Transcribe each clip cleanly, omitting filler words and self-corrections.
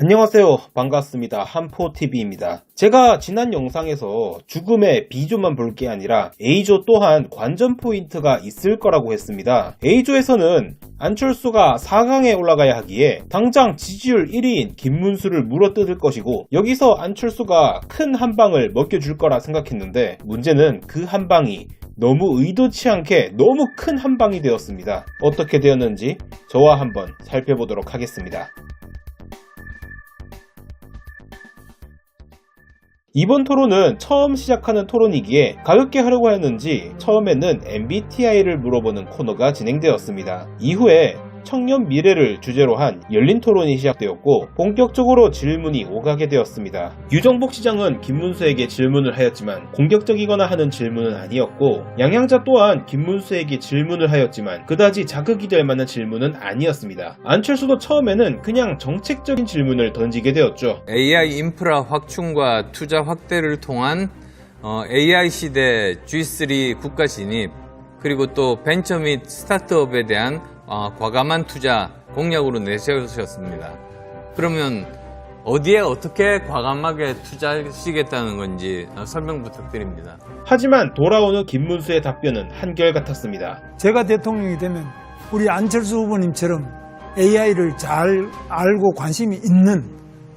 안녕하세요. 반갑습니다. 한포TV입니다. 제가 지난 영상에서 죽음의 B조만 볼 게 아니라 A조 또한 관전 포인트가 있을 거라고 했습니다. A조에서는 안철수가 4강에 올라가야 하기에 당장 지지율 1위인 김문수를 물어뜯을 것이고, 여기서 안철수가 큰 한방을 먹여줄 거라 생각했는데 문제는 그 한방이 너무 의도치 않게 너무 큰 한방이 되었습니다. 어떻게 되었는지 저와 한번 살펴보도록 하겠습니다. 이번 토론은 처음 시작하는 토론이기에 가볍게 하려고 했는지 처음에는 MBTI를 물어보는 코너가 진행되었습니다. 이후에 청년 미래를 주제로 한 열린 토론이 시작되었고 본격적으로 질문이 오가게 되었습니다. 유정복 시장은 김문수에게 질문을 하였지만 공격적이거나 하는 질문은 아니었고, 양양자 또한 김문수에게 질문을 하였지만 그다지 자극이 될 만한 질문은 아니었습니다. 안철수도 처음에는 그냥 정책적인 질문을 던지게 되었죠. AI 인프라 확충과 투자 확대를 통한 AI 시대 G3 국가 진입, 그리고 또 벤처 및 스타트업에 대한 과감한 투자 공약으로 내세우셨습니다. 그러면 어디에 어떻게 과감하게 투자하시겠다는 건지 설명 부탁드립니다. 하지만 돌아오는 김문수의 답변은 한결같았습니다. 제가 대통령이 되면 우리 안철수 후보님처럼 AI를 잘 알고 관심이 있는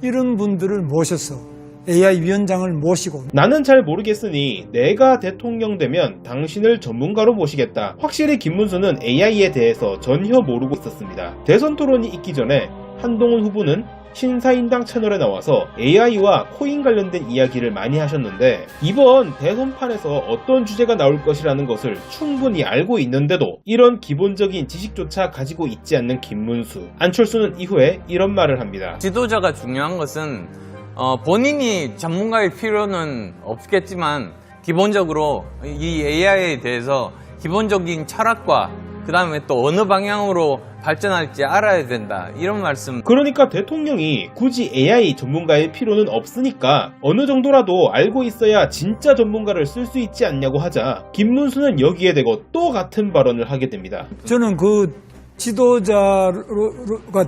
이런 분들을 모셔서 AI 위원장을 모시고, 나는 잘 모르겠으니 내가 대통령 되면 당신을 전문가로 모시겠다. 확실히 김문수는 AI에 대해서 전혀 모르고 있었습니다. 대선 토론이 있기 전에 한동훈 후보는 신사임당 채널에 나와서 AI와 코인 관련된 이야기를 많이 하셨는데, 이번 대선판에서 어떤 주제가 나올 것이라는 것을 충분히 알고 있는데도 이런 기본적인 지식조차 가지고 있지 않는 김문수. 안철수는 이후에 이런 말을 합니다. 지도자가 중요한 것은 본인이 전문가일 필요는 없겠지만 기본적으로 이 AI에 대해서 기본적인 철학과 그 다음에 또 어느 방향으로 발전할지 알아야 된다, 이런 말씀. 그러니까 대통령이 굳이 AI 전문가일 필요는 없으니까 어느 정도라도 알고 있어야 진짜 전문가를 쓸 수 있지 않냐고 하자 김문수는 여기에 대고 또 같은 발언을 하게 됩니다. 저는 그 지도자가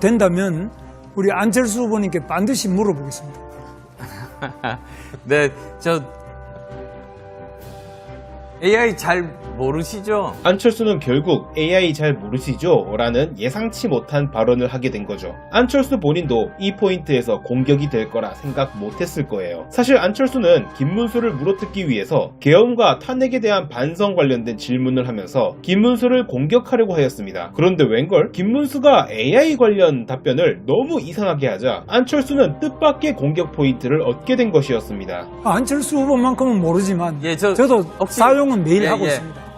된다면 우리 안철수 후보님께 반드시 물어보겠습니다. 네, 저 AI 잘 모르시죠? 안철수는 결국 AI 잘 모르시죠? 라는 예상치 못한 발언을 하게 된 거죠. 안철수 본인도 이 포인트에서 공격이 될 거라 생각 못했을 거예요. 사실 안철수는 김문수를 물어뜯기 위해서 계엄과 탄핵에 대한 반성 관련된 질문을 하면서 김문수를 공격하려고 하였습니다. 그런데 웬걸 김문수가 AI 관련 답변을 너무 이상하게 하자 안철수는 뜻밖의 공격 포인트를 얻게 된 것이었습니다. 안철수 후보만큼은 모르지만 저도 사용은 매일 하고 있습니다.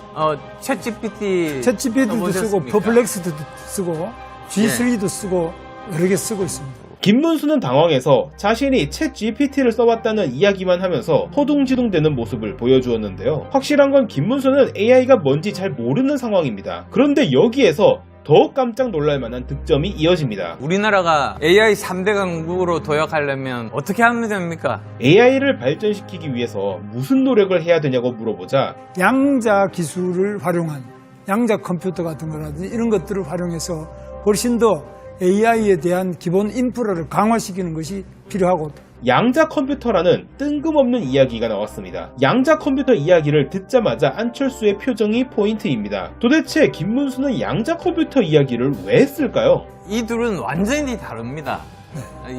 챗GPT도 쓰고 퍼플렉스도 쓰고 G3도 쓰고 여러 개 쓰고 있습니다. 김문수는 당황해서 자신이 챗GPT를 써왔다는 이야기만 하면서 허둥지둥대는 모습을 보여주었는데요. 확실한 건 김문수는 AI가 뭔지 잘 모르는 상황입니다. 그런데 여기에서 더 깜짝 놀랄 만한 득점이 이어집니다. 우리나라가 AI 3대 강국으로 도약하려면 어떻게 하면 됩니까? AI를 발전시키기 위해서 무슨 노력을 해야 되냐고 물어보자 양자 기술을 활용한 양자 컴퓨터 같은 거라든지 이런 것들을 활용해서 훨씬 더 AI에 대한 기본 인프라를 강화시키는 것이 필요하고, 양자 컴퓨터라는 뜬금없는 이야기가 나왔습니다. 양자 컴퓨터 이야기를 듣자마자 안철수의 표정이 포인트입니다. 도대체 김문수는 양자 컴퓨터 이야기를 왜 했을까요? 이 둘은 완전히 다릅니다.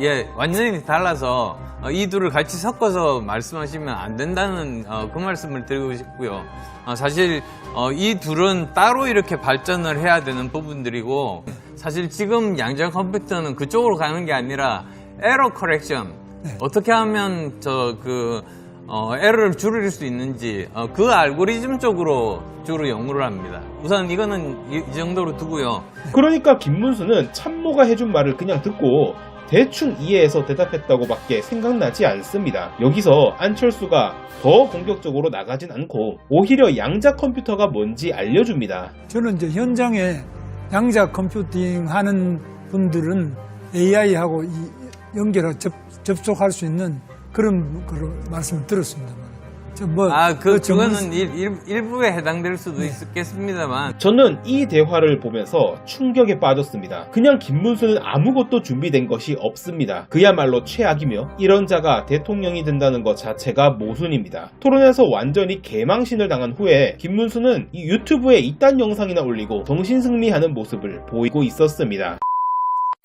예, 완전히 달라서 이 둘을 같이 섞어서 말씀하시면 안 된다는 그 말씀을 드리고 싶고요. 사실 이 둘은 따로 이렇게 발전을 해야 되는 부분들이고, 사실 지금 양자 컴퓨터는 그쪽으로 가는 게 아니라 에러 커렉션, 어떻게 하면 에러를 줄일 수 있는지 그 알고리즘 쪽으로 주로 연구를 합니다. 우선 이거는 이 정도로 두고요. 그러니까 김문수는 참모가 해준 말을 그냥 듣고 대충 이해해서 대답했다고 밖에 생각나지 않습니다. 여기서 안철수가 더 공격적으로 나가진 않고 오히려 양자 컴퓨터가 뭔지 알려줍니다. 저는 이제 현장에 양자 컴퓨팅 하는 분들은 AI하고 연결하고 접촉할 수 있는 그런 말씀을 들었습니다. 그거는 일부에 해당될 수도 있겠습니다만. 저는 이 대화를 보면서 충격에 빠졌습니다. 그냥 김문수는 아무것도 준비된 것이 없습니다. 그야말로 최악이며 이런 자가 대통령이 된다는 것 자체가 모순입니다. 토론에서 완전히 개망신을 당한 후에 김문수는 이 유튜브에 이딴 영상이나 올리고 정신승리하는 모습을 보이고 있었습니다.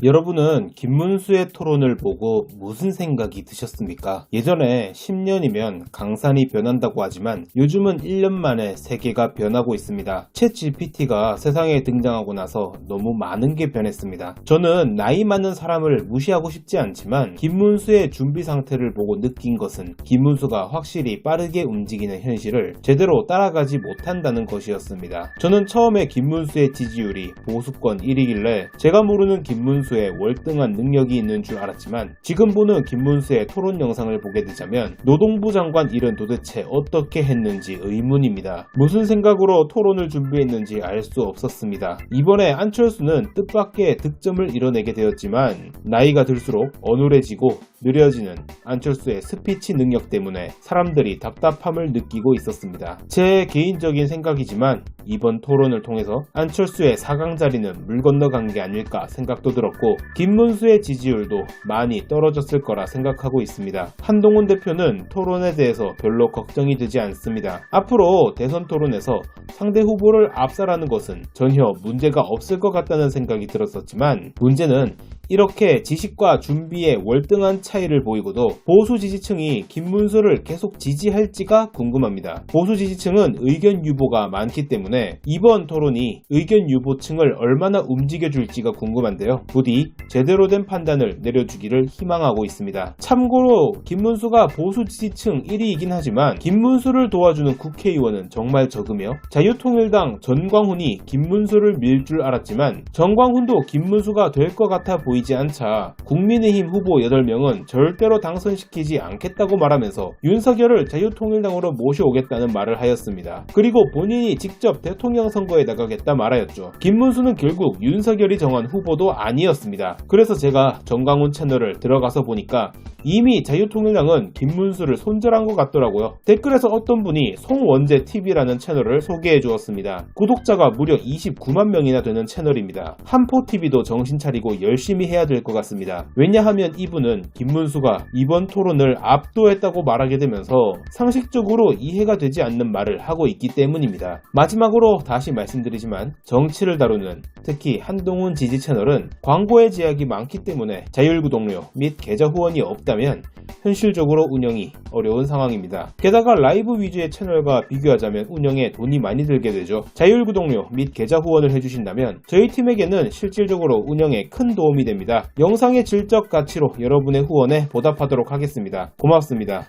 여러분은 김문수의 토론을 보고 무슨 생각이 드셨습니까? 예전에 10년이면 강산이 변한다고 하지만 요즘은 1년 만에 세계가 변하고 있습니다. 챗GPT가 세상에 등장하고 나서 너무 많은 게 변했습니다. 저는 나이 많은 사람을 무시하고 싶지 않지만 김문수의 준비 상태를 보고 느낀 것은 김문수가 확실히 빠르게 움직이는 현실을 제대로 따라가지 못한다는 것이었습니다. 저는 처음에 김문수의 지지율이 보수권 1위길래 제가 모르는 김문수의 월등한 능력이 있는 줄 알았지만 지금 보는 김문수의 토론 영상을 보게 되자면 노동부 장관 일은 도대체 어떻게 했는지 의문입니다. 무슨 생각으로 토론을 준비했는지 알 수 없었습니다. 이번에 안철수는 뜻밖의 득점을 이뤄내게 되었지만 나이가 들수록 어눌해지고 느려지는 안철수의 스피치 능력 때문에 사람들이 답답함을 느끼고 있었습니다. 제 개인적인 생각이지만 이번 토론을 통해서 안철수의 4강 자리는 물 건너간 게 아닐까 생각도 들었고 김문수의 지지율도 많이 떨어졌을 거라 생각하고 있습니다. 한동훈 대표는 토론에 대해서 별로 걱정이 되지 않습니다. 앞으로 대선 토론에서 상대 후보를 압살하는 것은 전혀 문제가 없을 것 같다는 생각이 들었었지만 문제는 이렇게 지식과 준비에 월등한 차이를 보이고도 보수 지지층이 김문수를 계속 지지할지가 궁금합니다. 보수 지지층은 의견 유보가 많기 때문에 이번 토론이 의견 유보층을 얼마나 움직여줄지가 궁금한데요. 부디 제대로 된 판단을 내려주기를 희망하고 있습니다. 참고로 김문수가 보수 지지층 1위이긴 하지만 김문수를 도와주는 국회의원은 정말 적으며 자유통일당 전광훈이 김문수를 밀 줄 알았지만 전광훈도 김문수가 될 것 같아 보이지 않자 국민의힘 후보 8명은 절대로 당선시키지 않겠다고 말하면서 윤석열을 자유통일당으로 모셔오겠다는 말을 하였습니다. 그리고 본인이 직접 대통령 선거에 나가겠다 말하였죠. 김문수는 결국 윤석열이 정한 후보도 아니었습니다. 그래서 제가 정광훈 채널을 들어가서 보니까 이미 자유통일당은 김문수를 손절한 것 같더라고요. 댓글에서 어떤 분이 송원재TV라는 채널을 소개해 주었습니다. 구독자가 무려 29만 명이나 되는 채널입니다. 한포TV도 정신 차리고 열심히 해야 될 것 같습니다. 왜냐하면 이분은 김문수가 이번 토론을 압도했다고 말하게 되면서 상식적으로 이해가 되지 않는 말을 하고 있기 때문입니다. 마지막으로 다시 말씀드리지만 정치를 다루는 특히 한동훈 지지 채널은 광고의 제약이 많기 때문에 자율구 동료 및 계좌 후원이 없다면 현실적으로 운영이 어려운 상황입니다. 게다가 라이브 위주의 채널과 비교하자면 운영에 돈이 많이 들게 되죠. 자율구 동료 및 계좌 후원을 해주신다면 저희 팀에게는 실질적으로 운영에 큰 도움이 됩니다. 영상의 질적 가치로 여러분의 후원에 보답하도록 하겠습니다. 고맙습니다.